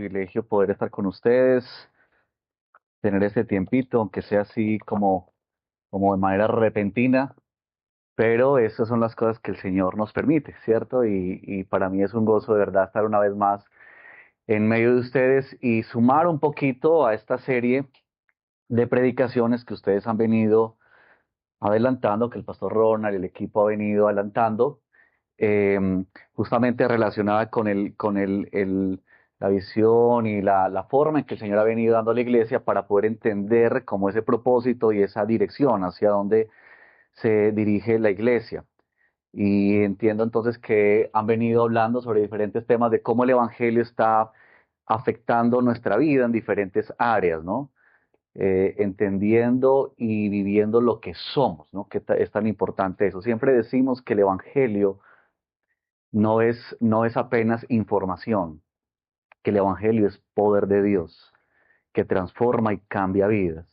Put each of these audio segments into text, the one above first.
privilegio poder estar con ustedes, tener este tiempito, aunque sea así como de manera repentina, pero esas son las cosas que el Señor nos permite, ¿cierto? Y para mí es un gozo de verdad estar una vez más en medio de ustedes y sumar un poquito a esta serie de predicaciones que ustedes han venido adelantando, que el pastor Ronald y el equipo ha venido adelantando, eh, justamente relacionada con la visión y la forma en que el Señor ha venido dando a la iglesia para poder entender como ese propósito y esa dirección hacia donde se dirige la iglesia. Y entiendo entonces que han venido hablando sobre diferentes temas de cómo el Evangelio está afectando nuestra vida en diferentes áreas, ¿no? Entendiendo y viviendo lo que somos, ¿no? Que es tan importante eso. Siempre decimos que el Evangelio no es apenas información, que el Evangelio es poder de Dios, que transforma y cambia vidas.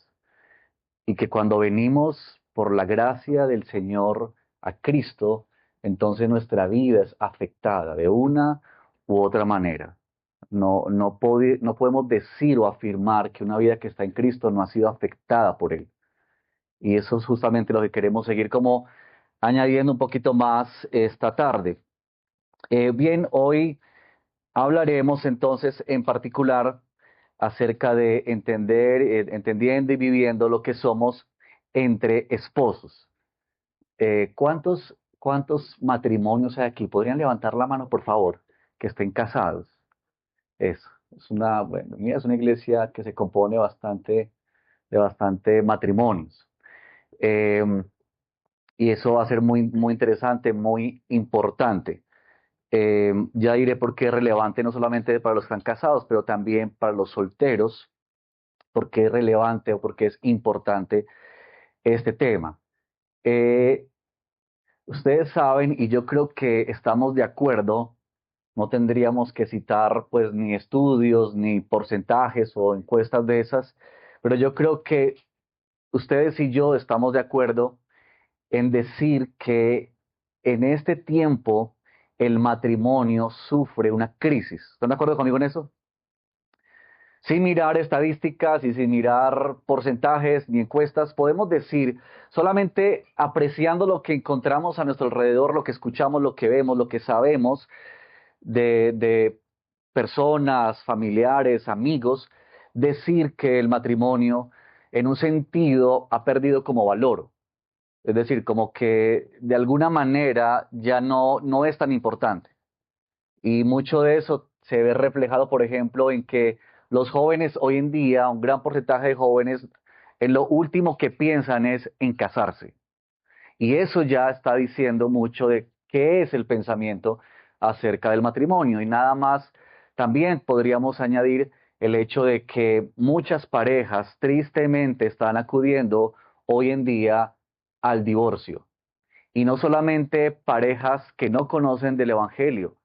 Y que cuando venimos por la gracia del Señor a Cristo, entonces nuestra vida es afectada de una u otra manera. No podemos decir o afirmar que una vida que está en Cristo no ha sido afectada por Él. Y eso es justamente lo que queremos seguir como añadiendo un poquito más esta tarde. Bien, hoy hablaremos entonces en particular acerca de entender, entendiendo y viviendo lo que somos entre esposos. ¿Cuántos matrimonios hay aquí? ¿Podrían levantar la mano, por favor, que estén casados? Eso. Bueno, mira, es una iglesia que se compone de bastante matrimonios. Eh, y eso va a ser muy, muy interesante, muy importante. Ya diré por qué es relevante no solamente para los que están casados, pero también para los solteros, por qué es relevante o por qué es importante este tema. Eh, Ustedes saben, y yo creo que estamos de acuerdo, no tendríamos que citar pues ni estudios, ni porcentajes o encuestas de esas, pero yo creo que ustedes y yo estamos de acuerdo en decir que en este tiempo el matrimonio sufre una crisis. ¿Están de acuerdo conmigo en eso? Sin mirar estadísticas y sin mirar porcentajes ni encuestas, podemos decir, solamente apreciando lo que encontramos a nuestro alrededor, lo que escuchamos, lo que vemos, lo que sabemos de personas, familiares, amigos, decir que el matrimonio en un sentido ha perdido como valor. Es decir, como que de alguna manera ya no es tan importante. Y mucho de eso se ve reflejado, por ejemplo, en que los jóvenes hoy en día, un gran porcentaje de jóvenes, en lo último que piensan es en casarse. Y eso ya está diciendo mucho de qué es el pensamiento acerca del matrimonio. Y nada más, también podríamos añadir el hecho de que muchas parejas tristemente están acudiendo hoy en día al divorcio. Y no solamente parejas que no conocen del Evangelio,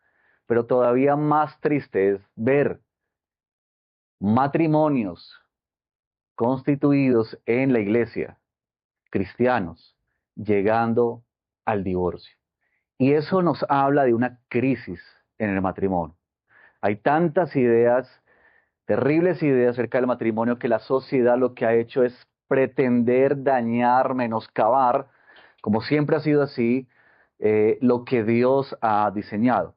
pero todavía más triste es ver matrimonios constituidos en la iglesia, cristianos, llegando al divorcio. Y eso nos habla de una crisis en el matrimonio. Hay tantas ideas, terribles ideas acerca del matrimonio que la sociedad lo que ha hecho es pretender dañar, menoscabar, como siempre ha sido así, lo que Dios ha diseñado.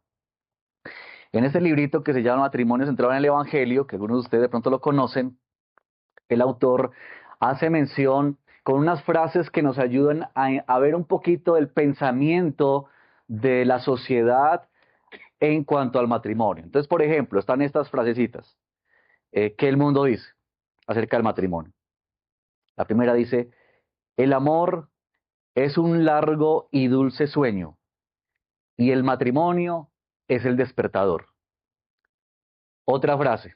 En este librito que se llama Matrimonio centrado en el Evangelio, que algunos de ustedes de pronto lo conocen, el autor hace mención con unas frases que nos ayudan a ver un poquito el pensamiento de la sociedad en cuanto al matrimonio. Entonces, por ejemplo, están estas frasecitas que el mundo dice acerca del matrimonio. La primera dice, el amor es un largo y dulce sueño y el matrimonio es el despertador. Otra frase,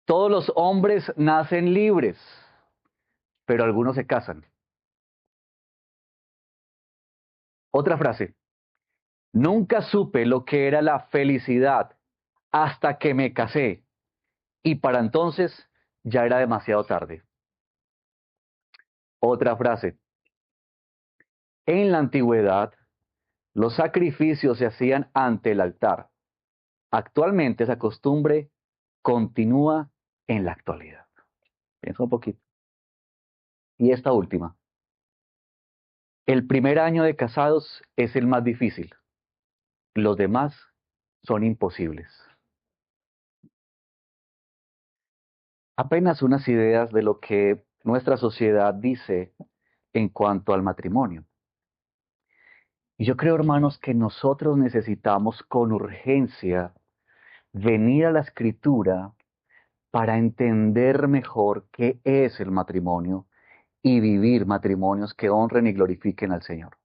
todos los hombres nacen libres, pero algunos se casan. Otra frase, nunca supe lo que era la felicidad hasta que me casé y para entonces ya era demasiado tarde. Otra frase, en la antigüedad los sacrificios se hacían ante el altar. Actualmente esa costumbre continúa en la actualidad. Piensa un poquito. Y esta última. El primer año de casados es el más difícil. Los demás son imposibles. Apenas unas ideas de lo que nuestra sociedad dice en cuanto al matrimonio. Y yo creo, hermanos, que nosotros necesitamos con urgencia venir a la Escritura para entender mejor qué es el matrimonio y vivir matrimonios que honren y glorifiquen al Señor.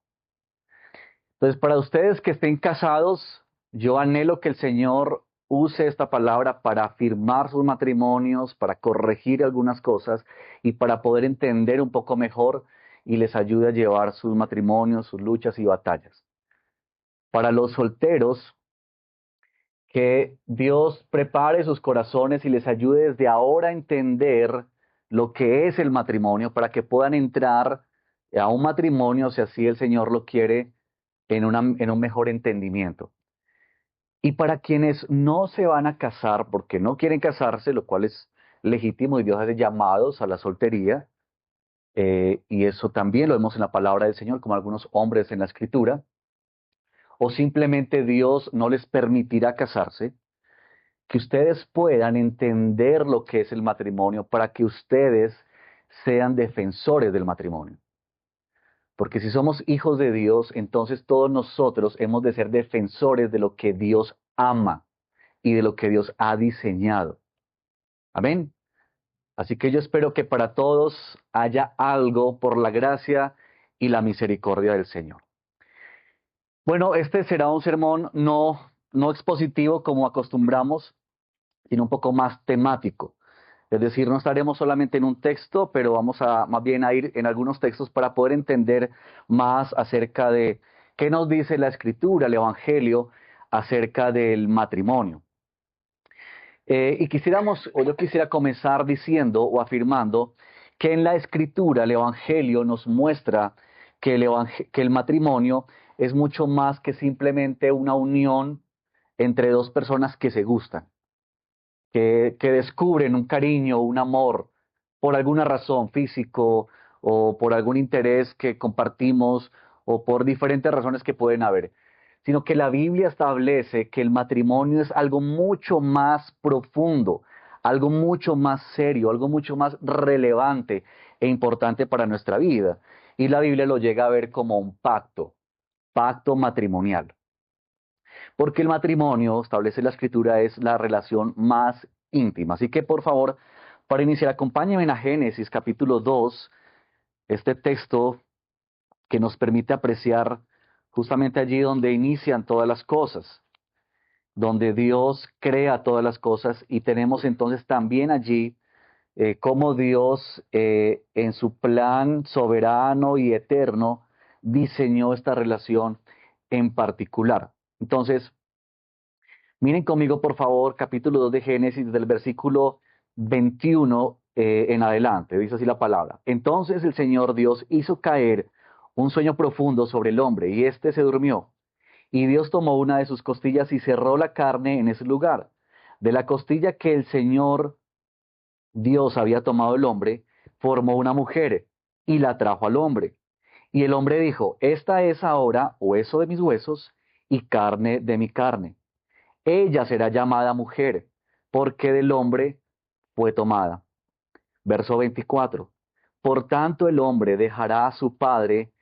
Entonces, para ustedes que estén casados, yo anhelo que el Señor use esta palabra para afirmar sus matrimonios, para corregir algunas cosas y para poder entender un poco mejor y les ayude a llevar sus matrimonios, sus luchas y batallas. Para los solteros, que Dios prepare sus corazones y les ayude desde ahora a entender lo que es el matrimonio para que puedan entrar a un matrimonio, si así el Señor lo quiere, en un mejor entendimiento. Y para quienes no se van a casar porque no quieren casarse, lo cual es legítimo y Dios hace llamados a la soltería, y eso también lo vemos en la palabra del Señor, como algunos hombres en la Escritura, o simplemente Dios no les permitirá casarse, que ustedes puedan entender lo que es el matrimonio para que ustedes sean defensores del matrimonio. Porque si somos hijos de Dios, entonces todos nosotros hemos de ser defensores de lo que Dios ama y de lo que Dios ha diseñado. Amén. Así que yo espero que para todos haya algo por la gracia y la misericordia del Señor. Bueno, este será un sermón no expositivo como acostumbramos, sino un poco más temático. Es decir, no estaremos solamente en un texto, pero vamos a más bien a ir en algunos textos para poder entender más acerca de qué nos dice la Escritura, el Evangelio, acerca del matrimonio. Yo quisiera comenzar diciendo o afirmando que en la Escritura el Evangelio nos muestra que que el matrimonio es mucho más que simplemente una unión entre dos personas que se gustan, que descubren un cariño, un amor, por alguna razón físico o por algún interés que compartimos o por diferentes razones que pueden haber, sino que la Biblia establece que el matrimonio es algo mucho más profundo, algo mucho más serio, algo mucho más relevante e importante para nuestra vida. Y la Biblia lo llega a ver como un pacto matrimonial. Porque el matrimonio, establece la Escritura, es la relación más íntima. Así que, por favor, para iniciar, acompáñenme a Génesis capítulo 2, este texto que nos permite apreciar justamente allí donde inician todas las cosas, donde Dios crea todas las cosas, y tenemos entonces también allí cómo Dios en su plan soberano y eterno diseñó esta relación en particular. Entonces, miren conmigo, por favor, capítulo 2 de Génesis, del versículo 21 en adelante. Dice así la palabra. Entonces el Señor Dios hizo caer un sueño profundo sobre el hombre, y éste se durmió. Y Dios tomó una de sus costillas y cerró la carne en ese lugar. De la costilla que el Señor Dios había tomado el hombre, formó una mujer y la trajo al hombre. Y el hombre dijo, esta es ahora hueso de mis huesos y carne de mi carne. Ella será llamada mujer, porque del hombre fue tomada. Verso 24. Por tanto el hombre dejará a su padre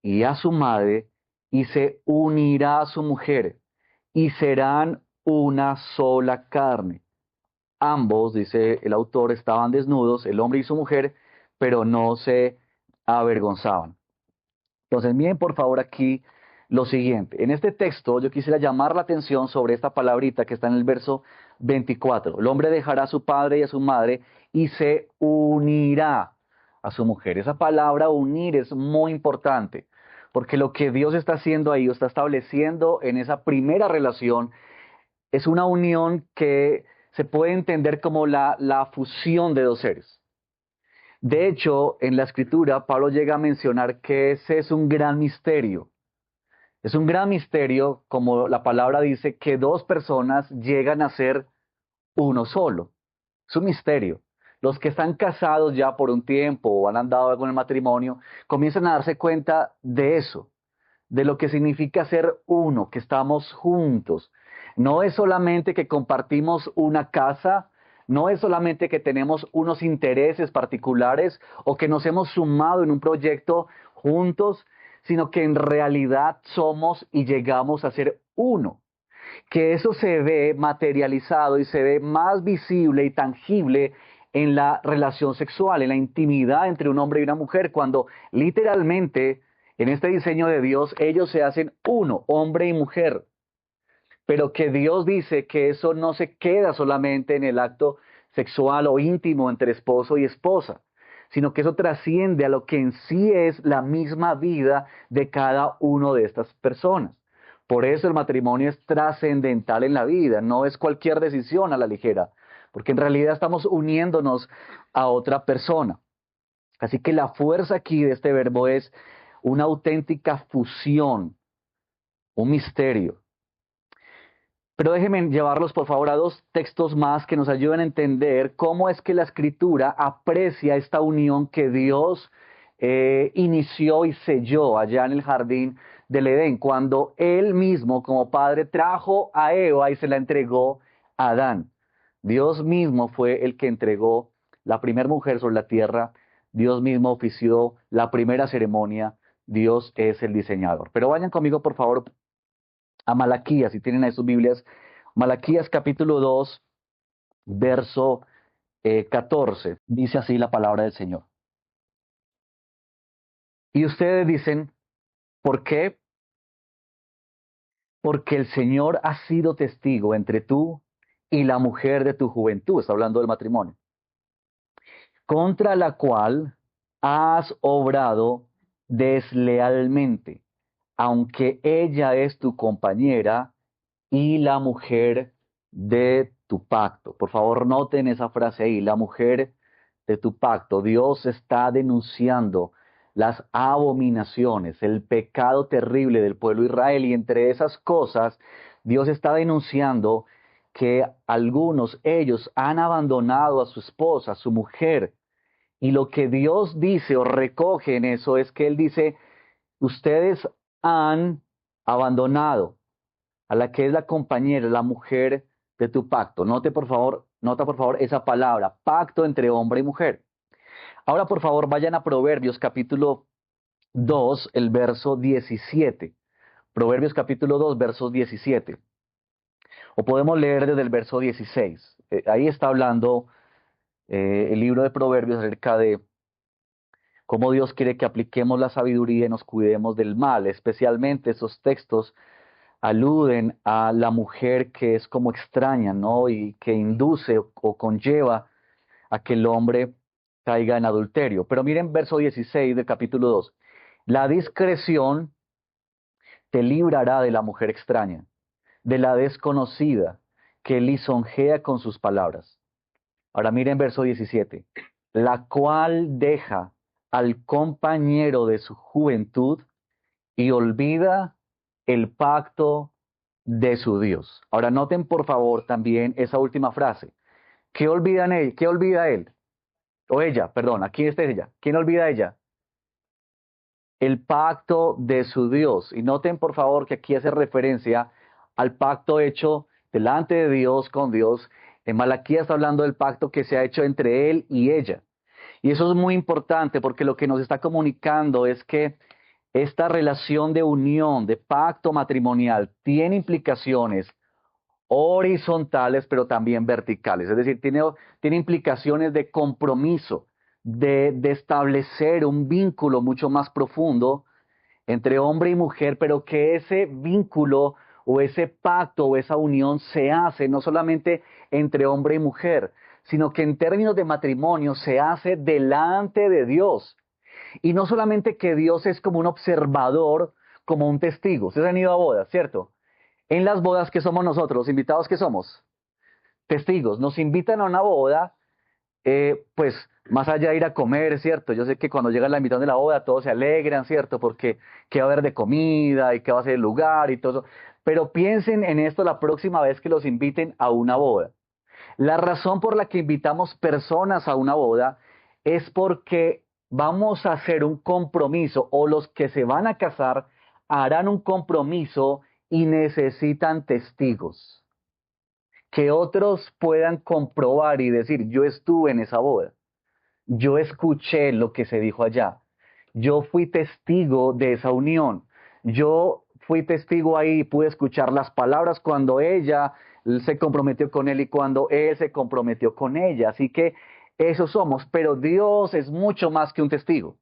y a su madre, y se unirá a su mujer, y serán una sola carne. Ambos, dice el autor, estaban desnudos, el hombre y su mujer, pero no se avergonzaban. Entonces, miren por favor aquí lo siguiente. En este texto yo quisiera llamar la atención sobre esta palabrita que está en el verso 24. El hombre dejará a su padre y a su madre y se unirá a su mujer. Esa palabra unir es muy importante, porque lo que Dios está haciendo ahí, o está estableciendo en esa primera relación, es una unión que se puede entender como la fusión de dos seres. De hecho, en la Escritura, Pablo llega a mencionar que ese es un gran misterio. Es un gran misterio, como la palabra dice, que dos personas llegan a ser uno solo. Es un misterio. Los que están casados ya por un tiempo o han andado con el matrimonio, comienzan a darse cuenta de eso, de lo que significa ser uno, que estamos juntos. No es solamente que compartimos una casa, no es solamente que tenemos unos intereses particulares o que nos hemos sumado en un proyecto juntos, sino que en realidad somos y llegamos a ser uno. Que eso se ve materializado y se ve más visible y tangible en la relación sexual, en la intimidad entre un hombre y una mujer, cuando literalmente en este diseño de Dios ellos se hacen uno, hombre y mujer. Pero que Dios dice que eso no se queda solamente en el acto sexual o íntimo entre esposo y esposa, sino que eso trasciende a lo que en sí es la misma vida de cada uno de estas personas. Por eso el matrimonio es trascendental en la vida, no es cualquier decisión a la ligera, porque en realidad estamos uniéndonos a otra persona. Así que la fuerza aquí de este verbo es una auténtica fusión, un misterio. Pero déjenme llevarlos por favor a dos textos más que nos ayuden a entender cómo es que la Escritura aprecia esta unión que Dios inició y selló allá en el jardín del Edén, cuando Él mismo como Padre trajo a Eva y se la entregó a Adán. Dios mismo fue el que entregó la primera mujer sobre la tierra, Dios mismo ofició la primera ceremonia, Dios es el diseñador. Pero vayan conmigo por favor a Malaquías, si tienen ahí sus Biblias, Malaquías capítulo 2, verso 14, dice así la palabra del Señor. Y ustedes dicen, ¿por qué? Porque el Señor ha sido testigo entre tú y la mujer de tu juventud, está hablando del matrimonio, contra la cual has obrado deslealmente, aunque ella es tu compañera y la mujer de tu pacto. Por favor, noten esa frase ahí, la mujer de tu pacto. Dios está denunciando las abominaciones, el pecado terrible del pueblo de Israel, y entre esas cosas, Dios está denunciando que algunos, ellos han abandonado a su esposa, a su mujer, y lo que Dios dice o recoge en eso es que Él dice, ustedes han abandonado a la que es la compañera, la mujer de tu pacto. Nota por favor esa palabra, pacto entre hombre y mujer. Ahora por favor vayan a Proverbios capítulo 2, el verso 17. Proverbios capítulo 2, verso 17. O podemos leer desde el verso 16. Ahí está hablando el libro de Proverbios acerca de cómo Dios quiere que apliquemos la sabiduría y nos cuidemos del mal. Especialmente esos textos aluden a la mujer que es como extraña, ¿no? Y que induce o conlleva a que el hombre caiga en adulterio. Pero miren verso 16 del capítulo 2. La discreción te librará de la mujer extraña, de la desconocida, que lisonjea con sus palabras. Ahora miren verso 17. La cual deja al compañero de su juventud y olvida el pacto de su Dios. Ahora noten por favor también esa última frase. ¿Qué olvidan él? ¿Qué olvida él? O ella, perdón, aquí está ella. ¿Quién olvida ella? El pacto de su Dios. Y noten por favor que aquí hace referencia al pacto hecho delante de Dios con Dios. En Malaquías está hablando del pacto que se ha hecho entre él y ella. Y eso es muy importante porque lo que nos está comunicando es que esta relación de unión, de pacto matrimonial, tiene implicaciones horizontales, pero también verticales. Es decir, tiene implicaciones de compromiso, de establecer un vínculo mucho más profundo entre hombre y mujer, pero que ese vínculo o ese pacto o esa unión se hace no solamente entre hombre y mujer, sino que en términos de matrimonio se hace delante de Dios. Y no solamente que Dios es como un observador, como un testigo. Ustedes han ido a bodas, ¿cierto? En las bodas, ¿qué somos nosotros? ¿Los invitados qué somos? Testigos. Nos invitan a una boda, pues más allá de ir a comer, ¿cierto? Yo sé que cuando llega la invitación de la boda todos se alegran, ¿cierto? Porque qué va a haber de comida y qué va a ser el lugar y todo eso. Pero piensen en esto la próxima vez que los inviten a una boda. La razón por la que invitamos personas a una boda es porque vamos a hacer un compromiso, o los que se van a casar harán un compromiso y necesitan testigos, que otros puedan comprobar y decir, yo estuve en esa boda, yo escuché lo que se dijo allá, yo fui testigo de esa unión, yo fui testigo ahí, pude escuchar las palabras cuando ella se comprometió con él y cuando él se comprometió con ella. Así que eso somos, pero Dios es mucho más que un testigo.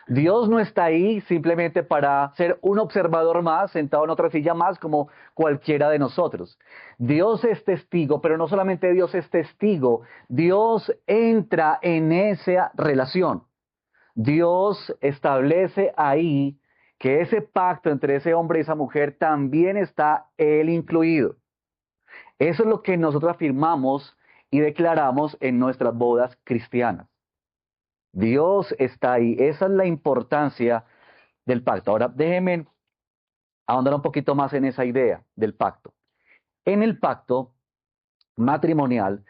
Dios no está ahí simplemente para ser un observador más, sentado en otra silla más, como cualquiera de nosotros. Dios es testigo, pero no solamente Dios es testigo, Dios entra en esa relación. Dios establece ahí que ese pacto entre ese hombre y esa mujer también está Él incluido. Eso es lo que nosotros afirmamos y declaramos en nuestras bodas cristianas. Dios está ahí. Esa es la importancia del pacto. Ahora, déjenme ahondar un poquito más en esa idea del pacto. En el pacto matrimonial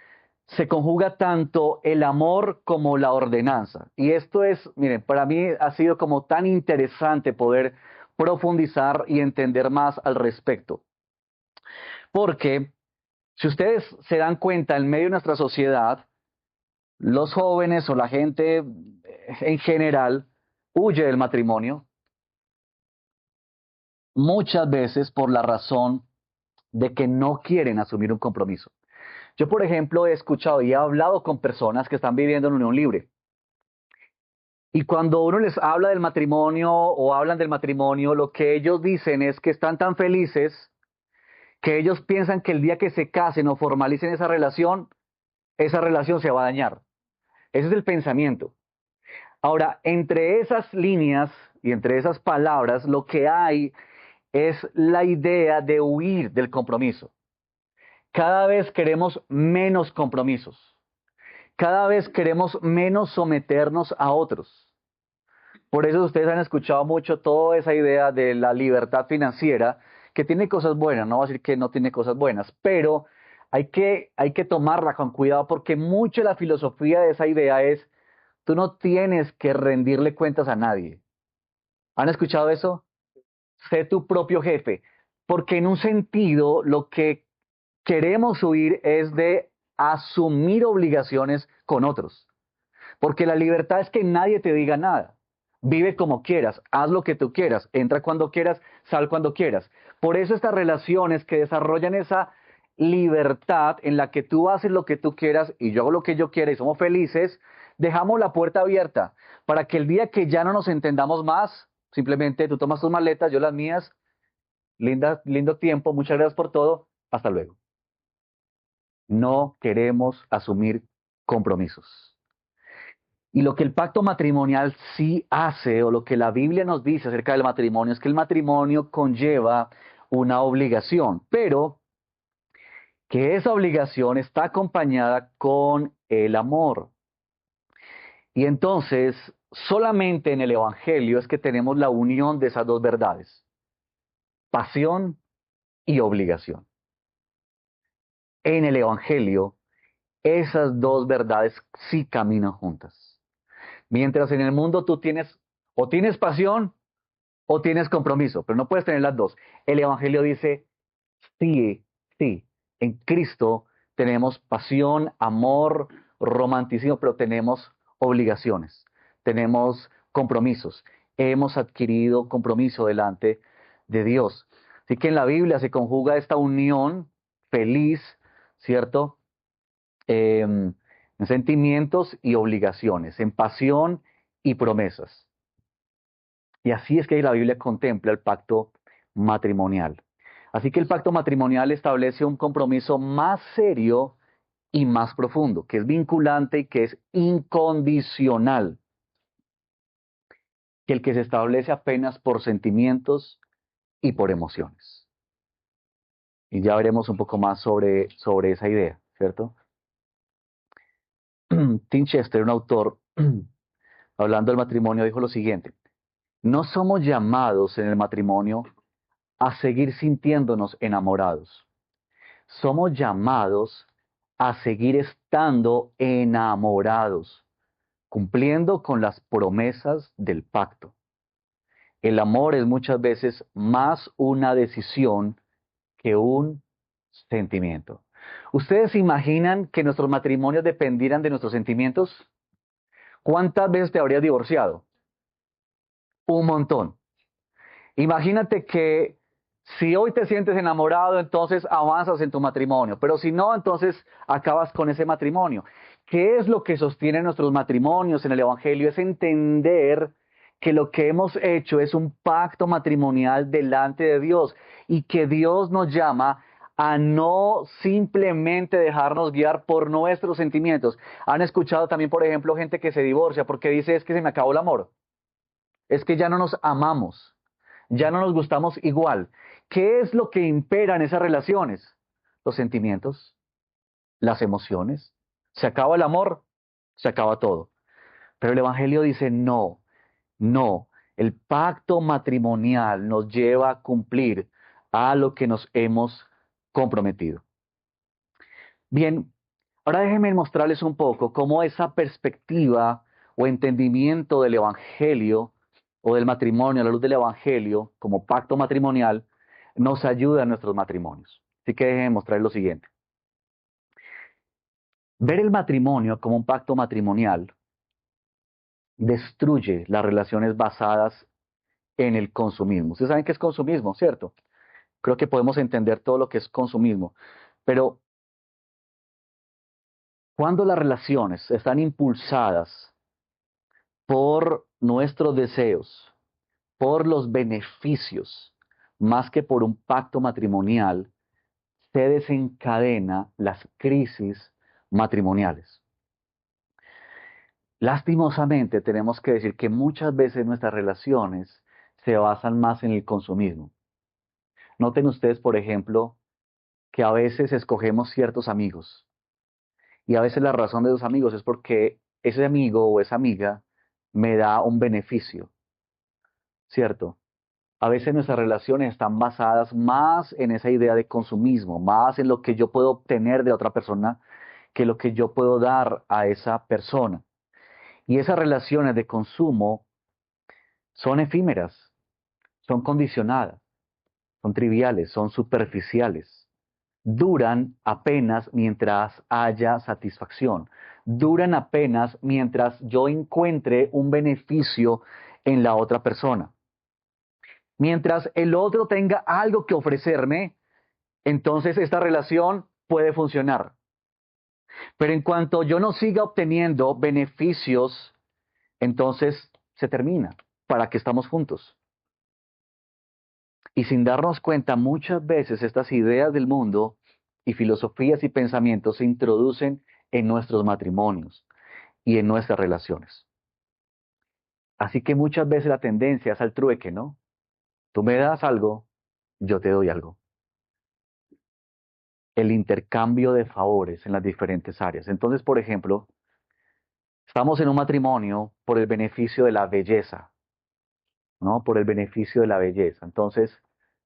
se conjuga tanto el amor como la ordenanza. Y esto es, miren, para mí ha sido como tan interesante poder profundizar y entender más al respecto. Porque si ustedes se dan cuenta, en medio de nuestra sociedad, los jóvenes o la gente en general huye del matrimonio, muchas veces por la razón de que no quieren asumir un compromiso. Yo, por ejemplo, he escuchado y he hablado con personas que están viviendo en unión libre. Y cuando uno les habla del matrimonio o hablan del matrimonio, lo que ellos dicen es que están tan felices que ellos piensan que el día que se casen o formalicen esa relación se va a dañar. Ese es el pensamiento. Ahora, entre esas líneas y entre esas palabras, lo que hay es la idea de huir del compromiso. Cada vez queremos menos compromisos. Cada vez queremos menos someternos a otros. Por eso ustedes han escuchado mucho toda esa idea de la libertad financiera, que tiene cosas buenas, no voy a decir que no tiene cosas buenas, pero hay que tomarla con cuidado porque mucho de la filosofía de esa idea es, tú no tienes que rendirle cuentas a nadie. ¿Han escuchado eso? Sé tu propio jefe, porque en un sentido lo que queremos huir es de asumir obligaciones con otros. Porque la libertad es que nadie te diga nada. Vive como quieras, haz lo que tú quieras, entra cuando quieras, sal cuando quieras. Por eso estas relaciones que desarrollan esa libertad en la que tú haces lo que tú quieras y yo hago lo que yo quiera y somos felices, dejamos la puerta abierta para que el día que ya no nos entendamos más, simplemente tú tomas tus maletas, yo las mías, lindo tiempo, muchas gracias por todo, hasta luego. No queremos asumir compromisos. Y lo que el pacto matrimonial sí hace, o lo que la Biblia nos dice acerca del matrimonio, es que el matrimonio conlleva una obligación, pero que esa obligación está acompañada con el amor. Y entonces, solamente en el Evangelio es que tenemos la unión de esas dos verdades, pasión y obligación. En el Evangelio, esas dos verdades sí caminan juntas. Mientras en el mundo tú tienes o tienes pasión o tienes compromiso, pero no puedes tener las dos. El Evangelio dice, sí, sí, en Cristo tenemos pasión, amor, romanticismo, pero tenemos obligaciones, tenemos compromisos. Hemos adquirido compromiso delante de Dios. Así que en la Biblia se conjuga esta unión feliz, ¿cierto? En sentimientos y obligaciones, en pasión y promesas. Y así es que la Biblia contempla el pacto matrimonial. Así que el pacto matrimonial establece un compromiso más serio y más profundo, que es vinculante y que es incondicional, que el que se establece apenas por sentimientos y por emociones. Y ya veremos un poco más sobre esa idea, ¿cierto? Tim Chester, un autor, hablando del matrimonio, dijo lo siguiente: no somos llamados en el matrimonio a seguir sintiéndonos enamorados. Somos llamados a seguir estando enamorados, cumpliendo con las promesas del pacto. El amor es muchas veces más una decisión que un sentimiento. ¿Ustedes se imaginan que nuestros matrimonios dependieran de nuestros sentimientos? ¿Cuántas veces te habrías divorciado? Un montón. Imagínate que si hoy te sientes enamorado, entonces avanzas en tu matrimonio, pero si no, entonces acabas con ese matrimonio. ¿Qué es lo que sostiene nuestros matrimonios en el Evangelio? Es entender que lo que hemos hecho es un pacto matrimonial delante de Dios y que Dios nos llama a no simplemente dejarnos guiar por nuestros sentimientos. Han escuchado también, por ejemplo, gente que se divorcia porque dice es que se me acabó el amor, es que ya no nos amamos, ya no nos gustamos igual. ¿Qué es lo que impera en esas relaciones? Los sentimientos, las emociones. Se acaba el amor, se acaba todo. Pero el Evangelio dice no, no. El pacto matrimonial nos lleva a cumplir a lo que nos hemos comprometido. Bien, ahora déjenme mostrarles un poco cómo esa perspectiva o entendimiento del Evangelio o del matrimonio a la luz del Evangelio como pacto matrimonial nos ayuda en nuestros matrimonios. Así que déjenme mostrarles lo siguiente. Ver el matrimonio como un pacto matrimonial destruye las relaciones basadas en el consumismo. Ustedes saben qué es consumismo, ¿cierto? Creo que podemos entender todo lo que es consumismo, pero cuando las relaciones están impulsadas por nuestros deseos, por los beneficios, más que por un pacto matrimonial, se desencadena las crisis matrimoniales. Lastimosamente tenemos que decir que muchas veces nuestras relaciones se basan más en el consumismo. Noten ustedes, por ejemplo, que a veces escogemos ciertos amigos y a veces la razón de los amigos es porque ese amigo o esa amiga me da un beneficio, ¿cierto? A veces nuestras relaciones están basadas más en esa idea de consumismo, más en lo que yo puedo obtener de otra persona que lo que yo puedo dar a esa persona. Y esas relaciones de consumo son efímeras, son condicionadas, son triviales, son superficiales. Duran apenas mientras haya satisfacción. Duran apenas mientras yo encuentre un beneficio en la otra persona. Mientras el otro tenga algo que ofrecerme, entonces esta relación puede funcionar. Pero en cuanto yo no siga obteniendo beneficios, entonces se termina. ¿Para qué estamos juntos? Y sin darnos cuenta, muchas veces estas ideas del mundo y filosofías y pensamientos se introducen en nuestros matrimonios y en nuestras relaciones. Así que muchas veces la tendencia es al trueque, ¿no? Tú me das algo, yo te doy algo. El intercambio de favores en las diferentes áreas. Entonces, por ejemplo, estamos en un matrimonio por el beneficio de la belleza, ¿no? Por el beneficio de la belleza. Entonces,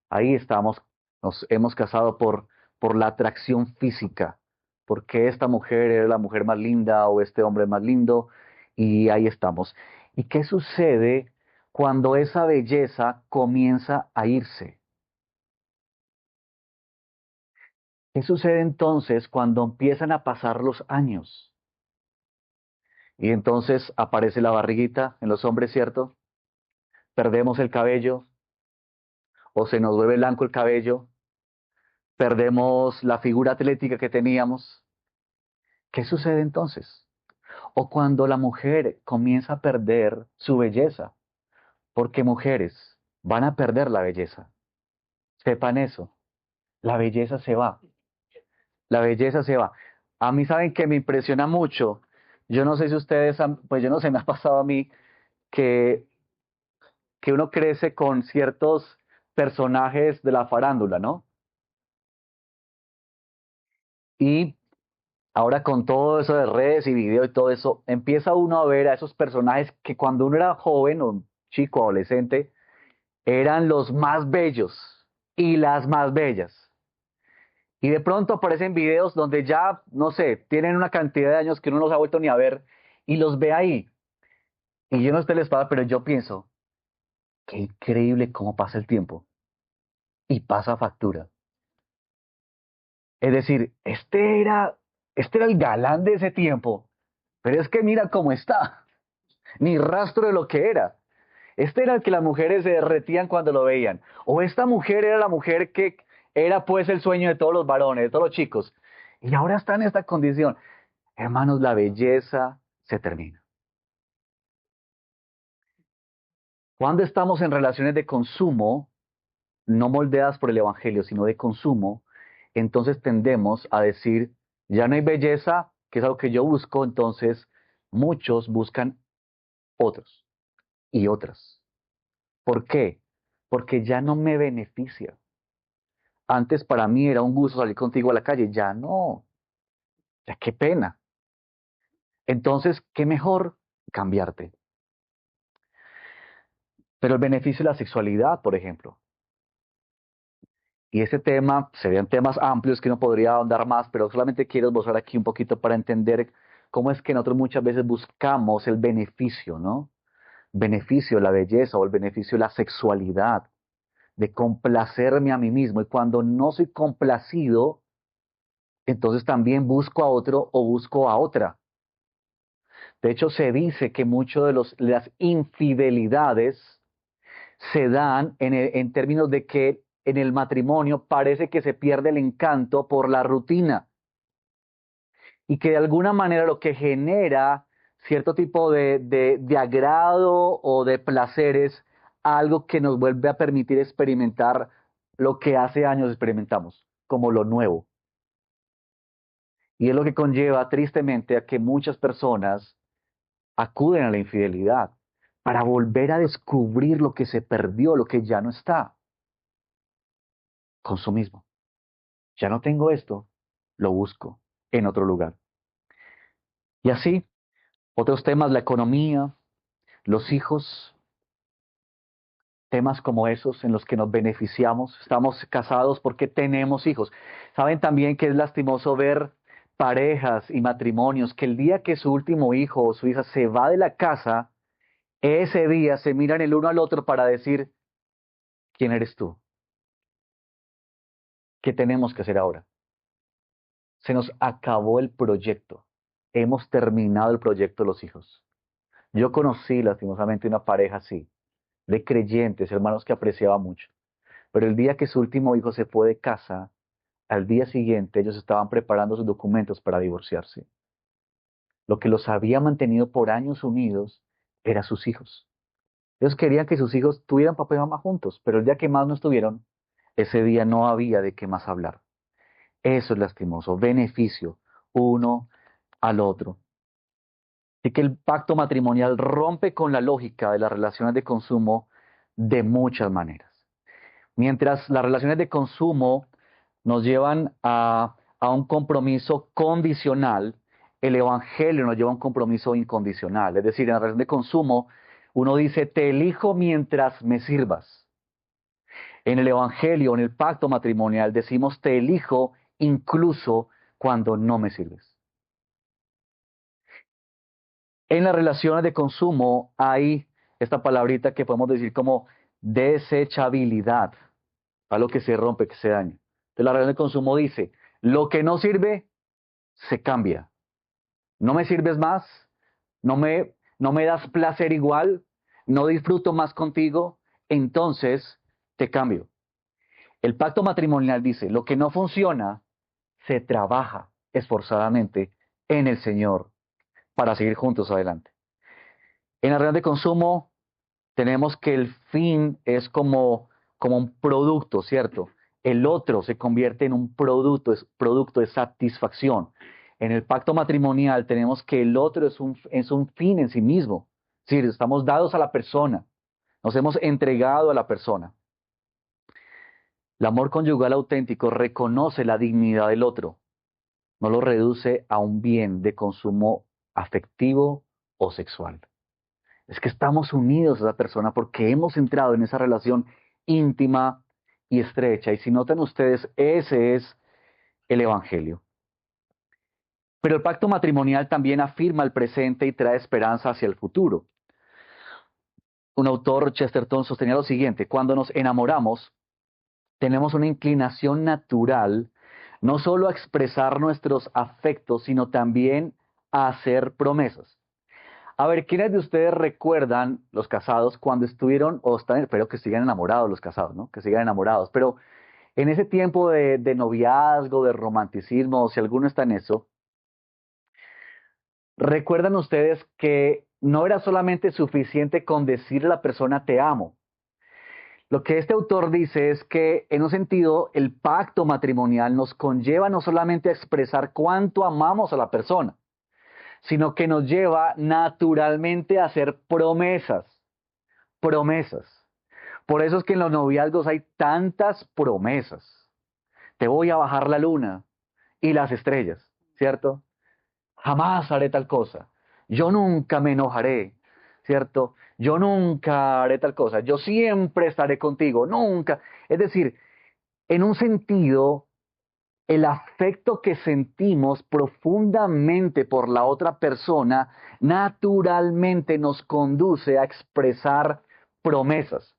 ahí estamos, nos hemos casado por la atracción física, porque esta mujer es la mujer más linda o este hombre es más lindo, y ahí estamos. ¿Y qué sucede cuando esa belleza comienza a irse? ¿Qué sucede entonces cuando empiezan a pasar los años? Y entonces aparece la barriguita en los hombres, ¿cierto? Perdemos el cabello o se nos vuelve blanco el cabello, perdemos la figura atlética que teníamos. ¿Qué sucede entonces? O cuando la mujer comienza a perder su belleza, porque mujeres van a perder la belleza. Sepan eso, la belleza se va, la belleza se va. A mí saben que me impresiona mucho, yo no sé si ustedes, pues yo no sé, me ha pasado a mí que, que uno crece con ciertos personajes de la farándula, ¿no? Y ahora con todo eso de redes y video y todo eso, empieza uno a ver a esos personajes que cuando uno era joven o chico, adolescente, eran los más bellos y las más bellas. Y de pronto aparecen videos donde ya, no sé, tienen una cantidad de años que uno no los ha vuelto ni a ver y los ve ahí. Y yo no estoy en la espada, pero yo pienso, qué increíble cómo pasa el tiempo y pasa factura. Es decir, este era el galán de ese tiempo, pero es que mira cómo está, ni rastro de lo que era. Este era el que las mujeres se derretían cuando lo veían. O esta mujer era la mujer que era pues el sueño de todos los varones, de todos los chicos. Y ahora está en esta condición. Hermanos, la belleza se termina. Cuando estamos en relaciones de consumo, no moldeadas por el Evangelio, sino de consumo, entonces tendemos a decir, ya no hay belleza, que es algo que yo busco, entonces muchos buscan otros y otras. ¿Por qué? Porque ya no me beneficia. Antes para mí era un gusto salir contigo a la calle, ya no, ya qué pena. Entonces, qué mejor cambiarte. Pero el beneficio de la sexualidad, por ejemplo, y ese tema, serían temas amplios que no podría ahondar más, pero solamente quiero esbozar aquí un poquito para entender cómo es que nosotros muchas veces buscamos el beneficio, ¿no? Beneficio de la belleza o el beneficio de la sexualidad, de complacerme a mí mismo. Y cuando no soy complacido, entonces también busco a otro o busco a otra. De hecho, se dice que muchas de las infidelidades se dan en términos de que en el matrimonio parece que se pierde el encanto por la rutina y que de alguna manera lo que genera cierto tipo de agrado o de placer es algo que nos vuelve a permitir experimentar lo que hace años experimentamos, como lo nuevo. Y es lo que conlleva tristemente a que muchas personas acuden a la infidelidad para volver a descubrir lo que se perdió, lo que ya no está. Consumismo. Ya no tengo esto, lo busco en otro lugar. Y así, otros temas, la economía, los hijos, temas como esos en los que nos beneficiamos. Estamos casados porque tenemos hijos. Saben también que es lastimoso ver parejas y matrimonios que el día que su último hijo o su hija se va de la casa, ese día se miran el uno al otro para decir, ¿quién eres tú? ¿Qué tenemos que hacer ahora? Se nos acabó el proyecto. Hemos terminado el proyecto de los hijos. Yo conocí lastimosamente una pareja así, de creyentes, hermanos que apreciaba mucho. Pero el día que su último hijo se fue de casa, al día siguiente ellos estaban preparando sus documentos para divorciarse. Lo que los había mantenido por años unidos eran sus hijos. Ellos querían que sus hijos tuvieran papá y mamá juntos, pero el día que más no estuvieron, ese día no había de qué más hablar. Eso es lastimoso, beneficio uno al otro. Así que el pacto matrimonial rompe con la lógica de las relaciones de consumo de muchas maneras. Mientras las relaciones de consumo nos llevan a un compromiso condicional, el Evangelio nos lleva a un compromiso incondicional. Es decir, en la relación de consumo, uno dice, te elijo mientras me sirvas. En el Evangelio, en el pacto matrimonial, decimos, te elijo incluso cuando no me sirves. En las relaciones de consumo hay esta palabrita que podemos decir como desechabilidad, algo que se rompe, que se daña. Entonces la relación de consumo dice, lo que no sirve, se cambia. No me sirves más, no me das placer igual, no disfruto más contigo, entonces te cambio. El pacto matrimonial dice, lo que no funciona, se trabaja esforzadamente en el Señor para seguir juntos adelante. En la relación de consumo tenemos que el fin es como un producto, ¿cierto? El otro se convierte en un producto de satisfacción. En el pacto matrimonial tenemos que el otro es un fin en sí mismo. Es decir, estamos dados a la persona, nos hemos entregado a la persona. El amor conyugal auténtico reconoce la dignidad del otro, no lo reduce a un bien de consumo afectivo o sexual. Es que estamos unidos a esa persona porque hemos entrado en esa relación íntima y estrecha. Y si notan ustedes, ese es el Evangelio. Pero el pacto matrimonial también afirma el presente y trae esperanza hacia el futuro. Un autor, Chesterton, sostenía lo siguiente: cuando nos enamoramos, tenemos una inclinación natural no solo a expresar nuestros afectos, sino también a hacer promesas. A ver, ¿quiénes de ustedes recuerdan, los casados, cuando estuvieron, o están, espero que sigan enamorados los casados, ¿no? Que sigan enamorados, pero en ese tiempo de noviazgo, de romanticismo, si alguno está en eso, ¿recuerdan ustedes que no era solamente suficiente con decirle a la persona te amo? Lo que este autor dice es que, en un sentido, el pacto matrimonial nos conlleva no solamente a expresar cuánto amamos a la persona, sino que nos lleva naturalmente a hacer promesas, promesas. Por eso es que en los noviazgos hay tantas promesas. Te voy a bajar la luna y las estrellas, ¿cierto? Jamás haré tal cosa. Yo nunca me enojaré, ¿cierto? Yo nunca haré tal cosa. Yo siempre estaré contigo, nunca. Es decir, en un sentido, el afecto que sentimos profundamente por la otra persona naturalmente nos conduce a expresar promesas.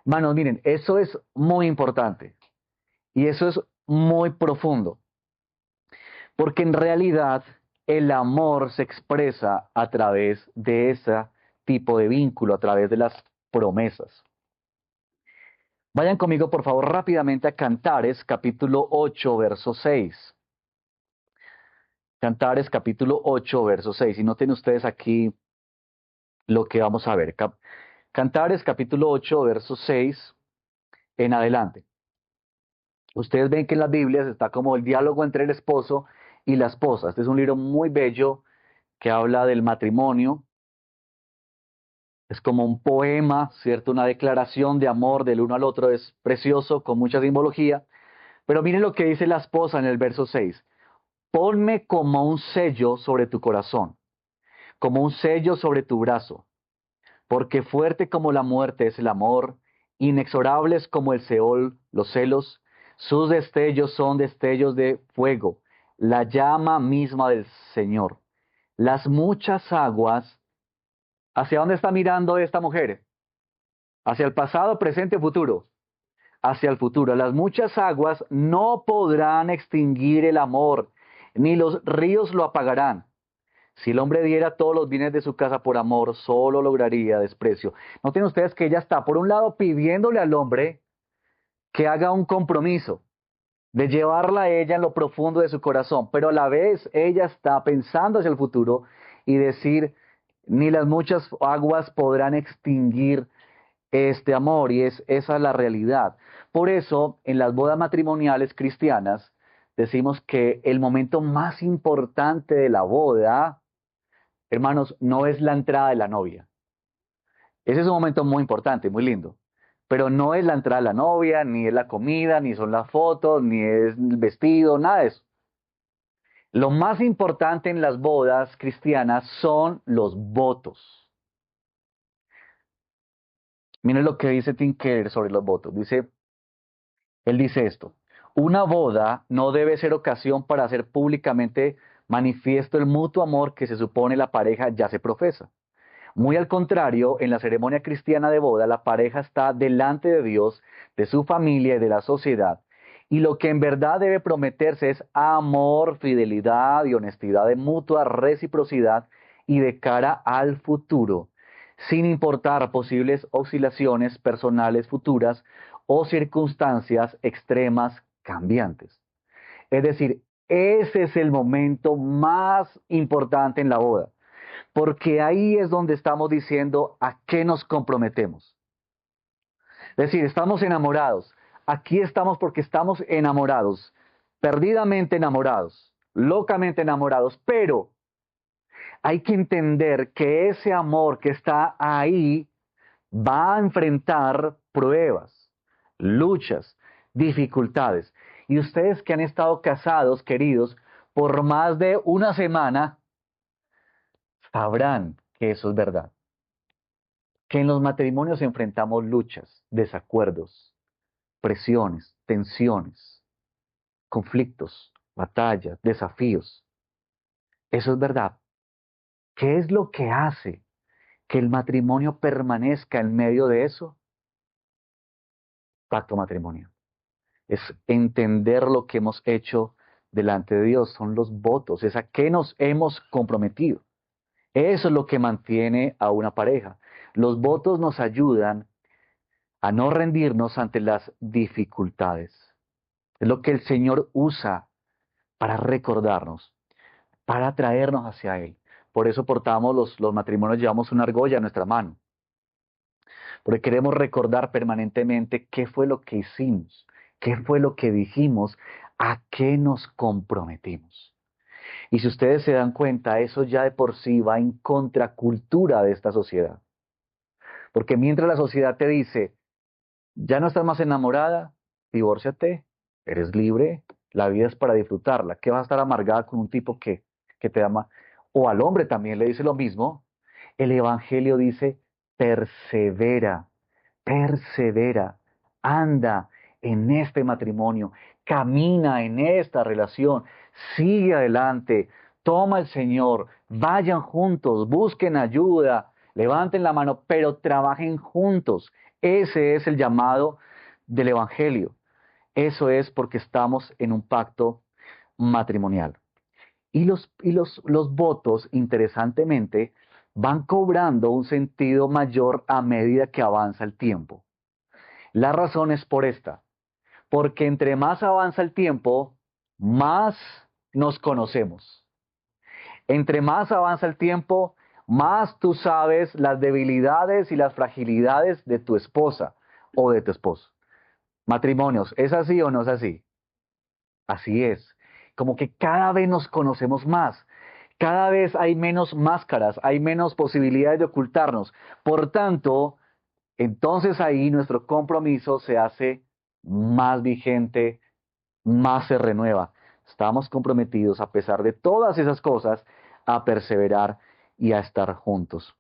Manos, miren, eso es muy importante y eso es muy profundo, porque en realidad el amor se expresa a través de ese tipo de vínculo, a través de las promesas. Vayan conmigo, por favor, rápidamente a Cantares, capítulo 8, verso 6. Cantares, capítulo 8, verso 6. Y noten ustedes aquí lo que vamos a ver. Cantares, capítulo 8, verso 6 en adelante. Ustedes ven que en las Biblias está como el diálogo entre el esposo y la esposa. Este es un libro muy bello que habla del matrimonio. Es como un poema, ¿cierto? Una declaración de amor del uno al otro. Es precioso, con mucha simbología. Pero miren lo que dice la esposa en el verso 6. Ponme como un sello sobre tu corazón, como un sello sobre tu brazo, porque fuerte como la muerte es el amor, inexorables como el Seol los celos, sus destellos son destellos de fuego, la llama misma del Señor. Las muchas aguas, ¿hacia dónde está mirando esta mujer? Hacia el pasado, presente, futuro. Hacia el futuro. Las muchas aguas no podrán extinguir el amor, ni los ríos lo apagarán. Si el hombre diera todos los bienes de su casa por amor, solo lograría desprecio. Noten ustedes que ella está, por un lado, pidiéndole al hombre que haga un compromiso de llevarla a ella en lo profundo de su corazón, pero a la vez ella está pensando hacia el futuro y decir, ni las muchas aguas podrán extinguir este amor, y esa es la realidad. Por eso, en las bodas matrimoniales cristianas, decimos que el momento más importante de la boda, hermanos, no es la entrada de la novia. Ese es un momento muy importante, muy lindo. Pero no es la entrada de la novia, ni es la comida, ni son las fotos, ni es el vestido, nada de eso. Lo más importante en las bodas cristianas son los votos. Miren lo que dice Tim Keller sobre los votos. Él dice esto: una boda no debe ser ocasión para hacer públicamente manifiesto el mutuo amor que se supone la pareja ya se profesa. Muy al contrario, en la ceremonia cristiana de boda, la pareja está delante de Dios, de su familia y de la sociedad. Y lo que en verdad debe prometerse es amor, fidelidad y honestidad de mutua reciprocidad y de cara al futuro, sin importar posibles oscilaciones personales futuras o circunstancias extremas cambiantes. Es decir, ese es el momento más importante en la boda, porque ahí es donde estamos diciendo a qué nos comprometemos. Es decir, estamos enamorados. Aquí estamos porque estamos enamorados, perdidamente enamorados, locamente enamorados, pero hay que entender que ese amor que está ahí va a enfrentar pruebas, luchas, dificultades. Y ustedes que han estado casados, queridos, por más de una semana, sabrán que eso es verdad. Que en los matrimonios enfrentamos luchas, desacuerdos, presiones, tensiones. conflictos, batallas, desafíos. Eso es verdad. ¿Qué es lo que hace que el matrimonio permanezca en medio de eso? Pacto matrimonio. Es entender lo que hemos hecho delante de Dios, son los votos, es a qué nos hemos comprometido. Eso es lo que mantiene a una pareja. Los votos nos ayudan a no rendirnos ante las dificultades. Es lo que el Señor usa para recordarnos, para traernos hacia Él. Por eso portamos los matrimonios, llevamos una argolla en nuestra mano, porque queremos recordar permanentemente qué fue lo que hicimos, qué fue lo que dijimos, a qué nos comprometimos. Y si ustedes se dan cuenta, eso ya de por sí va en contracultura de esta sociedad. Porque mientras la sociedad te dice, ya no estás más enamorada, divórciate, eres libre, la vida es para disfrutarla. ¿Qué vas a estar amargada con un tipo que te ama? O al hombre también le dice lo mismo. El Evangelio dice, persevera, persevera, anda en este matrimonio, camina en esta relación, sigue adelante, toma el Señor, vayan juntos, busquen ayuda, levanten la mano, pero trabajen juntos. Ese es el llamado del Evangelio. Eso es porque estamos en un pacto matrimonial. Y los votos, interesantemente, van cobrando un sentido mayor a medida que avanza el tiempo. La razón es por esta, porque entre más avanza el tiempo, más nos conocemos. Entre más avanza el tiempo, más tú sabes las debilidades y las fragilidades de tu esposa o de tu esposo. Matrimonios, ¿es así o no es así? Así es. Como que cada vez nos conocemos más. Cada vez hay menos máscaras, hay menos posibilidades de ocultarnos. Por tanto, entonces ahí nuestro compromiso se hace más vigente, más se renueva. Estamos comprometidos, a pesar de todas esas cosas, a perseverar y a estar juntos.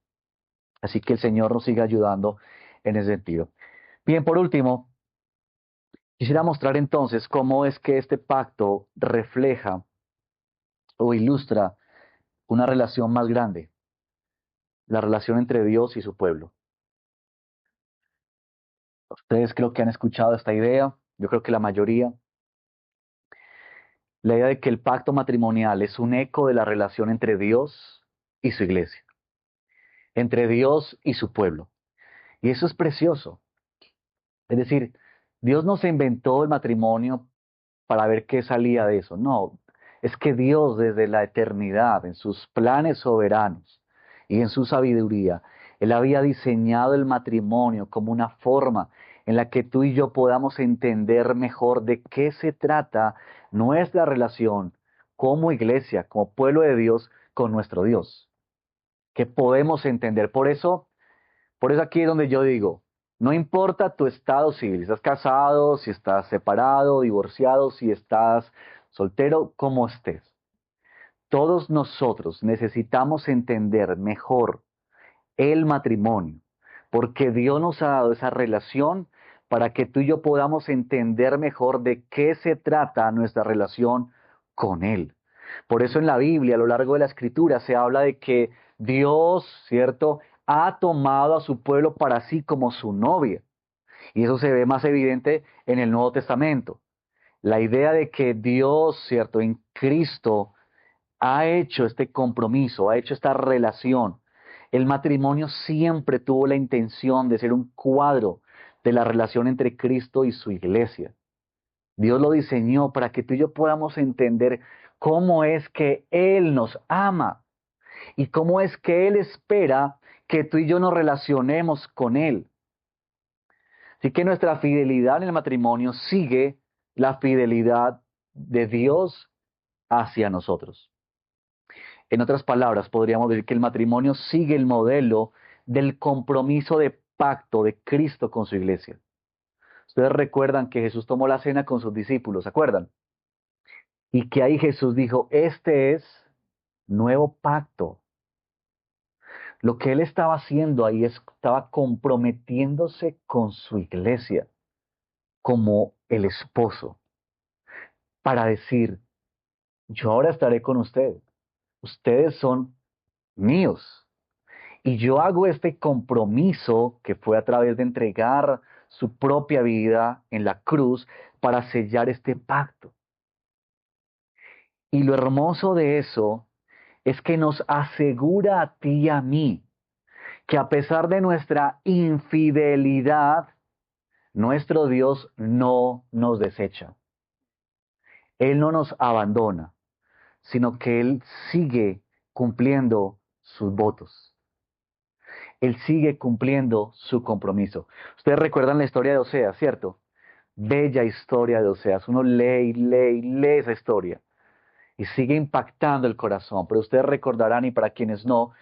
Así que el Señor nos siga ayudando en ese sentido. Bien, por último, quisiera mostrar entonces cómo es que este pacto refleja o ilustra una relación más grande, la relación entre Dios y su pueblo. Ustedes creo que han escuchado esta idea, yo creo que la mayoría, la idea de que el pacto matrimonial es un eco de la relación entre Dios y su iglesia, entre Dios y su pueblo. Y eso es precioso. Es decir, Dios no se inventó el matrimonio para ver qué salía de eso. No, es que Dios desde la eternidad, en sus planes soberanos y en su sabiduría, Él había diseñado el matrimonio como una forma en la que tú y yo podamos entender mejor de qué se trata nuestra relación como iglesia, como pueblo de Dios, con nuestro Dios. Que podemos entender. Por eso aquí es donde yo digo, no importa tu estado civil, si estás casado, si estás separado, divorciado, si estás soltero, como estés. Todos nosotros necesitamos entender mejor el matrimonio, porque Dios nos ha dado esa relación para que tú y yo podamos entender mejor de qué se trata nuestra relación con Él. Por eso en la Biblia, a lo largo de la Escritura, se habla de que Dios, ¿cierto?, ha tomado a su pueblo para sí como su novia. Y eso se ve más evidente en el Nuevo Testamento. La idea de que Dios, ¿cierto?, en Cristo ha hecho este compromiso, ha hecho esta relación. El matrimonio siempre tuvo la intención de ser un cuadro de la relación entre Cristo y su iglesia. Dios lo diseñó para que tú y yo podamos entender cómo es que Él nos ama y cómo es que Él espera que tú y yo nos relacionemos con Él. Así que nuestra fidelidad en el matrimonio sigue la fidelidad de Dios hacia nosotros. En otras palabras, podríamos decir que el matrimonio sigue el modelo del compromiso de pacto de Cristo con su iglesia. Ustedes recuerdan que Jesús tomó la cena con sus discípulos, ¿se acuerdan? Y que ahí Jesús dijo, este es nuevo pacto. Lo que él estaba haciendo ahí estaba comprometiéndose con su iglesia como el esposo. para decir, yo ahora estaré con ustedes. Ustedes son míos. Y yo hago este compromiso que fue a través de entregar su propia vida en la cruz para sellar este pacto. Y lo hermoso de eso es que nos asegura a ti y a mí que a pesar de nuestra infidelidad, nuestro Dios no nos desecha. Él no nos abandona, sino que Él sigue cumpliendo sus votos. Él sigue cumpliendo su compromiso. Ustedes recuerdan la historia de Oseas, ¿cierto? Bella historia de Oseas. Uno lee y lee y lee esa historia y sigue impactando el corazón. Pero ustedes recordarán, y para quienes no,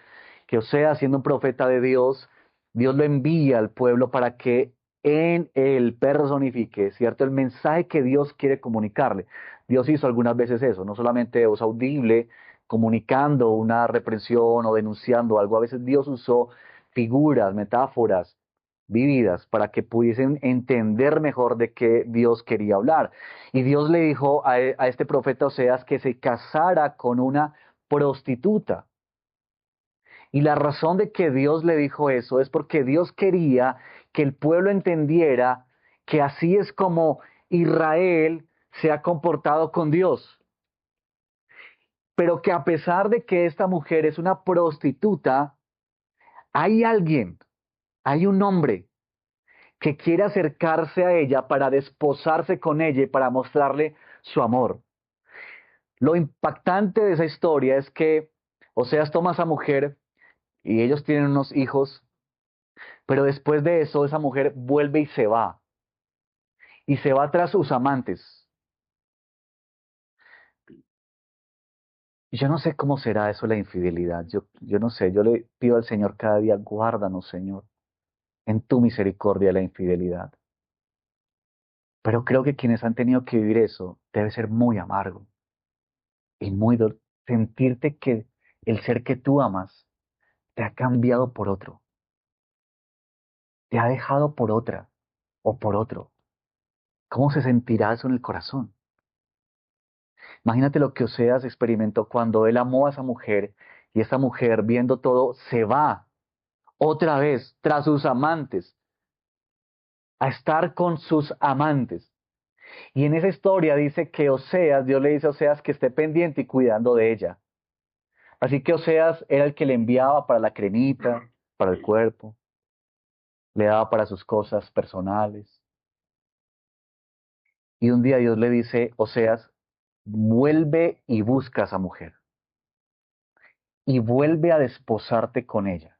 que Oseas, siendo un profeta de Dios, Dios lo envía al pueblo para que en él personifique, ¿cierto? El mensaje que Dios quiere comunicarle. Dios hizo algunas veces eso, no solamente voz audible, comunicando una reprensión o denunciando algo. A veces Dios usó figuras, metáforas vividas para que pudiesen entender mejor de qué Dios quería hablar. Y Dios le dijo a este profeta Oseas que se casara con una prostituta. Y la razón de que Dios le dijo eso es porque Dios quería que el pueblo entendiera que así es como Israel se ha comportado con Dios. Pero que a pesar de que esta mujer es una prostituta, hay alguien, hay un hombre que quiere acercarse a ella para desposarse con ella y para mostrarle su amor. Lo impactante de esa historia es que Oseas toma a esa mujer y ellos tienen unos hijos. Pero después de eso, esa mujer vuelve y se va. Y se va tras sus amantes. Y yo no sé cómo será eso la infidelidad. Yo no sé. Yo le pido al Señor cada día, guárdanos, Señor, en tu misericordia la infidelidad. Pero creo que quienes han tenido que vivir eso debe ser muy amargo. Y muy sentirte que el ser que tú amas te ha cambiado por otro. Te ha dejado por otra o por otro. ¿Cómo se sentirá eso en el corazón? Imagínate lo que Oseas experimentó cuando él amó a esa mujer y esa mujer, viendo todo, se va otra vez tras sus amantes, a estar con sus amantes. Y en esa historia dice que Oseas, Dios le dice a Oseas que esté pendiente y cuidando de ella. Así que Oseas era el que le enviaba para la cremita, para el cuerpo, le daba para sus cosas personales. Y un día Dios le dice, Oseas, vuelve y busca a esa mujer y vuelve a desposarte con ella.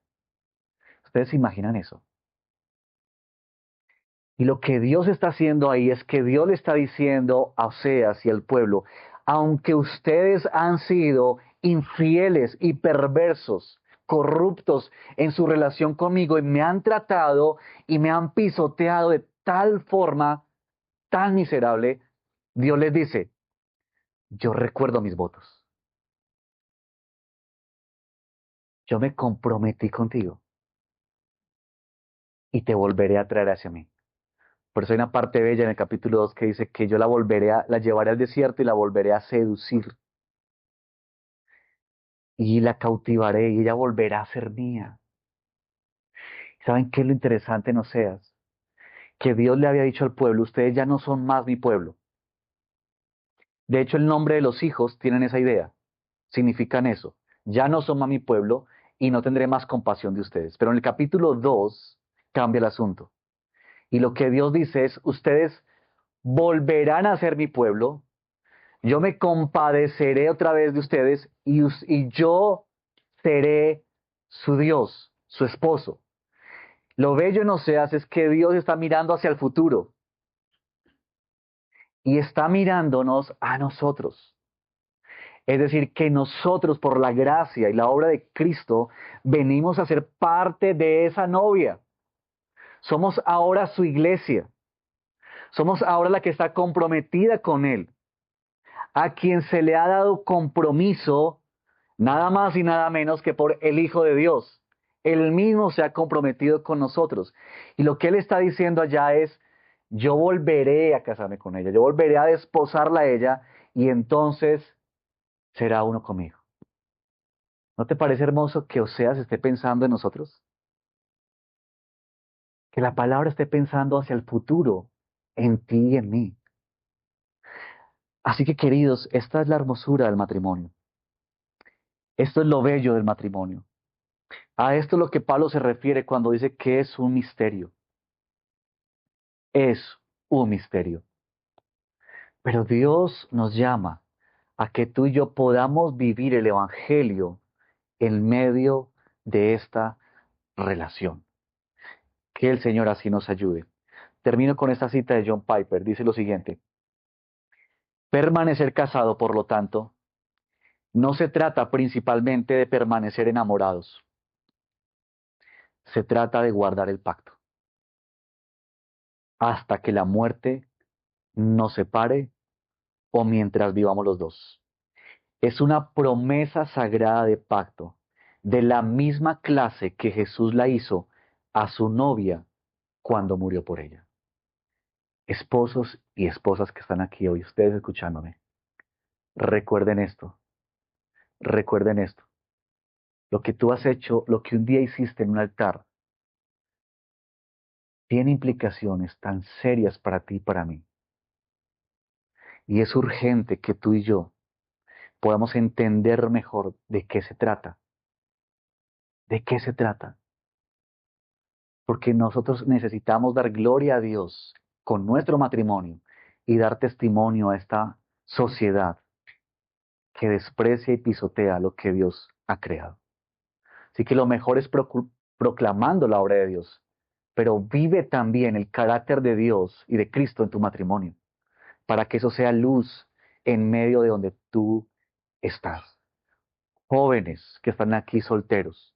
¿Ustedes se imaginan eso? Y lo que Dios está haciendo ahí es que Dios le está diciendo a Oseas y al pueblo, aunque ustedes han sido infieles y perversos, corruptos en su relación conmigo y me han tratado y me han pisoteado de tal forma tan miserable, Dios les dice, yo recuerdo mis votos, yo me comprometí contigo y te volveré a traer hacia mí. Por eso hay una parte bella en el capítulo 2 que dice que yo la llevaré al desierto y la volveré a seducir y la cautivaré y ella volverá a ser mía. ¿Saben qué es lo interesante en Oseas? Que Dios le había dicho al pueblo, ustedes ya no son más mi pueblo. De hecho, el nombre de los hijos tienen esa idea, significan eso. Ya no son más mi pueblo y no tendré más compasión de ustedes. Pero en el capítulo 2 cambia el asunto. Y lo que Dios dice es, ustedes volverán a ser mi pueblo, yo me compadeceré otra vez de ustedes y yo seré su Dios, su esposo. Lo bello en Oseas es que Dios está mirando hacia el futuro y está mirándonos a nosotros. Es decir, que nosotros por la gracia y la obra de Cristo venimos a ser parte de esa novia. Somos ahora su iglesia. Somos ahora la que está comprometida con Él, a quien se le ha dado compromiso nada más y nada menos que por el Hijo de Dios. Él mismo se ha comprometido con nosotros. Y lo que Él está diciendo allá es, yo volveré a casarme con ella, yo volveré a desposarla a ella y entonces será uno conmigo. ¿No te parece hermoso que Oseas esté pensando en nosotros? Que la palabra esté pensando hacia el futuro, en ti y en mí. Así que queridos, esta es la hermosura del matrimonio. Esto es lo bello del matrimonio. A esto es lo que Pablo se refiere cuando dice que es un misterio. Es un misterio. Pero Dios nos llama a que tú y yo podamos vivir el Evangelio en medio de esta relación. Que el Señor así nos ayude. Termino con esta cita de John Piper. Dice lo siguiente. Permanecer casado, por lo tanto, no se trata principalmente de permanecer enamorados. Se trata de guardar el pacto hasta que la muerte nos separe o mientras vivamos los dos. Es una promesa sagrada de pacto, de la misma clase que Jesús la hizo a su novia cuando murió por ella. Esposos y esposas que están aquí hoy, ustedes escuchándome, recuerden esto, recuerden esto. Lo que tú has hecho, lo que un día hiciste en un altar, tiene implicaciones tan serias para ti y para mí. Y es urgente que tú y yo podamos entender mejor de qué se trata. ¿De qué se trata? Porque nosotros necesitamos dar gloria a Dios con nuestro matrimonio y dar testimonio a esta sociedad que desprecia y pisotea lo que Dios ha creado. Así que lo mejor es proclamando la obra de Dios, pero vive también el carácter de Dios y de Cristo en tu matrimonio, para que eso sea luz en medio de donde tú estás. Jóvenes que están aquí solteros,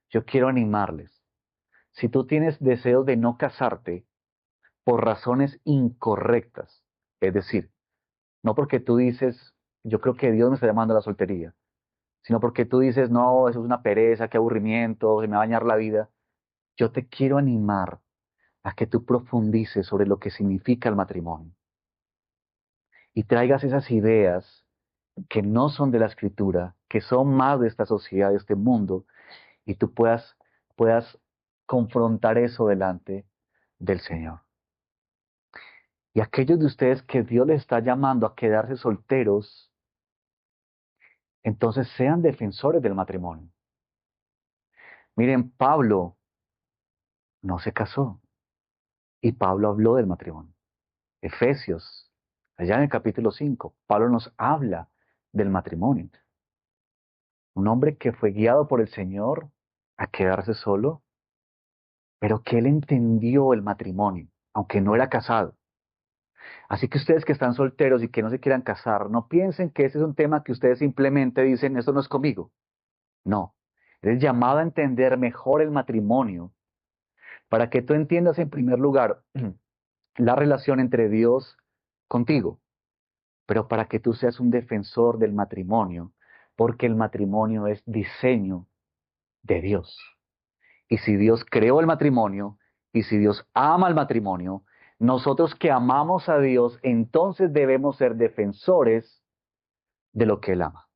yo quiero animarles. Si tú tienes deseos de no casarte por razones incorrectas, es decir, no porque tú dices, yo creo que Dios me está llamando a la soltería, sino porque tú dices, no, eso es una pereza, qué aburrimiento, se me va a dañar la vida. Yo te quiero animar a que tú profundices sobre lo que significa el matrimonio y traigas esas ideas que no son de la escritura, que son más de esta sociedad, de este mundo, y tú puedas confrontar eso delante del Señor. Y aquellos de ustedes que Dios les está llamando a quedarse solteros, entonces sean defensores del matrimonio. Miren, Pablo no se casó y Pablo habló del matrimonio. Efesios, allá en el capítulo 5, Pablo nos habla del matrimonio. Un hombre que fue guiado por el Señor a quedarse solo, pero que él entendió el matrimonio, aunque no era casado. Así que ustedes que están solteros y que no se quieran casar, no piensen que ese es un tema que ustedes simplemente dicen, esto no es conmigo. No, eres llamado a entender mejor el matrimonio para que tú entiendas en primer lugar la relación entre Dios contigo, pero para que tú seas un defensor del matrimonio, porque el matrimonio es diseño de Dios. Y si Dios creó el matrimonio, y si Dios ama el matrimonio, nosotros que amamos a Dios, entonces debemos ser defensores de lo que Él ama.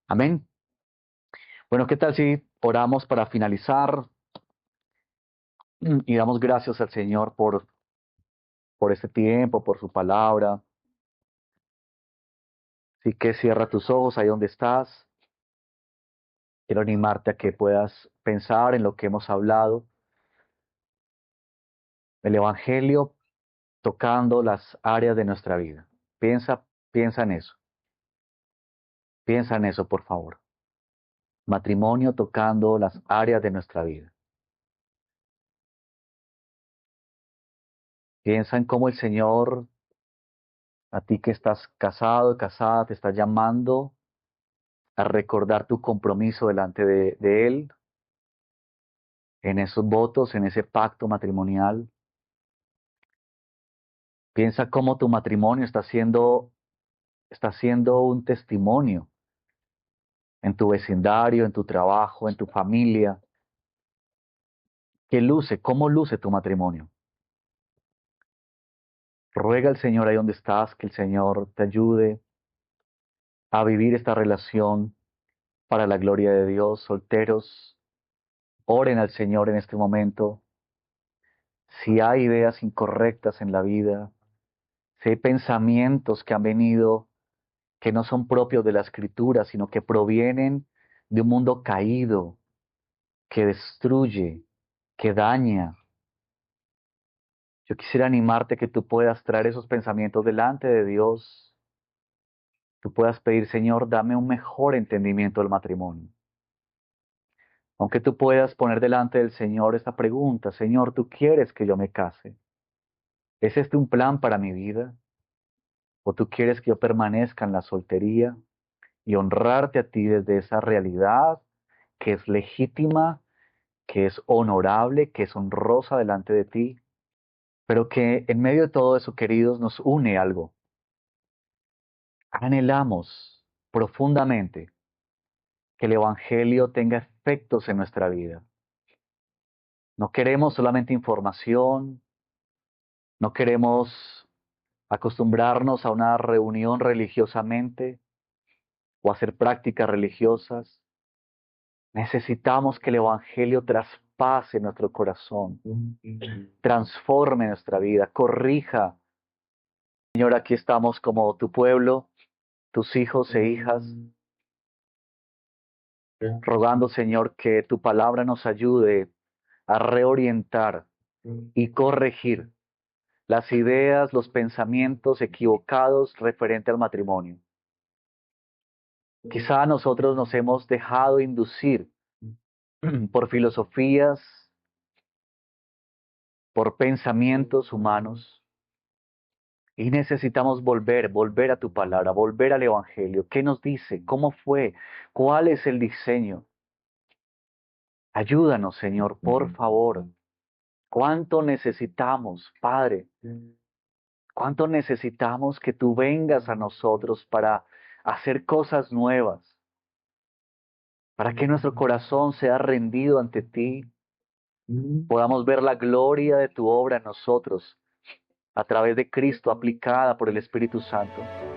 Amén. Bueno, ¿qué tal si oramos para finalizar y damos gracias al Señor por este tiempo, por su palabra? Así que cierra tus ojos ahí donde estás. Quiero animarte a que puedas pensar en lo que hemos hablado. El Evangelio tocando las áreas de nuestra vida. Piensa en eso. Piensa en eso, por favor. Matrimonio tocando las áreas de nuestra vida. Piensa en cómo el Señor, a ti que estás casado, casada, te está llamando a recordar tu compromiso delante de Él, en esos votos, en ese pacto matrimonial. Piensa cómo tu matrimonio está siendo un testimonio en tu vecindario, en tu trabajo, en tu familia. ¿Qué luce? ¿Cómo luce tu matrimonio? Ruega al Señor ahí donde estás, que el Señor te ayude a vivir esta relación para la gloria de Dios. Solteros, oren al Señor en este momento. Si hay ideas incorrectas en la vida, si hay pensamientos que han venido que no son propios de la Escritura, sino que provienen de un mundo caído, que destruye, que daña. Yo quisiera animarte que tú puedas traer esos pensamientos delante de Dios. Tú puedas pedir, Señor, dame un mejor entendimiento del matrimonio. Aunque tú puedas poner delante del Señor esta pregunta, Señor, ¿tú quieres que yo me case? ¿Es este un plan para mi vida? ¿O tú quieres que yo permanezca en la soltería y honrarte a ti desde esa realidad que es legítima, que es honorable, que es honrosa delante de ti, pero que en medio de todo eso, queridos, nos une algo? Anhelamos profundamente que el Evangelio tenga efectos en nuestra vida. No queremos solamente información, no queremos acostumbrarnos a una reunión religiosamente o hacer prácticas religiosas. Necesitamos que el Evangelio traspase nuestro corazón, transforme nuestra vida, corrija. Señor, aquí estamos como tu pueblo, tus hijos e hijas, rogando, Señor, que tu palabra nos ayude a reorientar y corregir las ideas, los pensamientos equivocados referente al matrimonio. Quizá nosotros nos hemos dejado inducir por filosofías, por pensamientos humanos, y necesitamos volver a tu palabra, volver al Evangelio. ¿Qué nos dice? ¿Cómo fue? ¿Cuál es el diseño? Ayúdanos, Señor, por favor. ¿Cuánto necesitamos, Padre? ¿Cuánto necesitamos que tú vengas a nosotros para hacer cosas nuevas? Para que nuestro corazón sea rendido ante ti, podamos ver la gloria de tu obra en nosotros, a través de Cristo aplicada por el Espíritu Santo.